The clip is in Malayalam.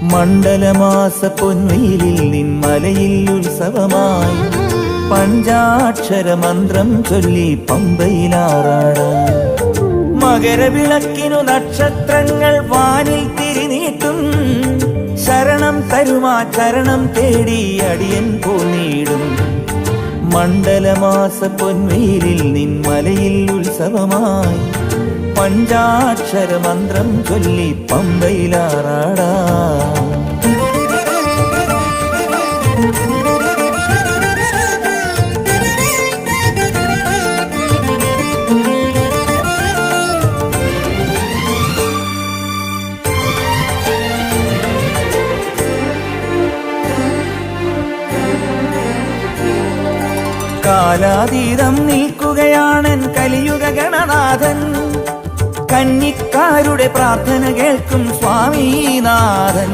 മണ്ഡലമാസ പൊൻവെയിലിൽ നിൻമലയിൽ ഉത്സവമായി പഞ്ചാക്ഷര മന്ത്രം ചൊല്ലി പമ്പയിലാറാടാം. മകരവിളക്കിനു നക്ഷത്രങ്ങൾ വാനിൽ തിരിനീട്ടും. ശരണം തരുമാ ചരണം തേടി അടിയൻ പോന്നിടും. മണ്ഡലമാസ പൊൻവെയിലിൽ നിൻമലയിൽ ഉത്സവമായി പഞ്ചാക്ഷര മന്ത്രം ചൊല്ലി പമ്പയിലാറാടാം. കാലാതീതം നിൽക്കുകയാണൻ കലിയുഗ ഗണനാഥൻ. കന്നിക്കാരുടെ പ്രാർത്ഥന കേൾക്കും സ്വാമീനാഥൻ.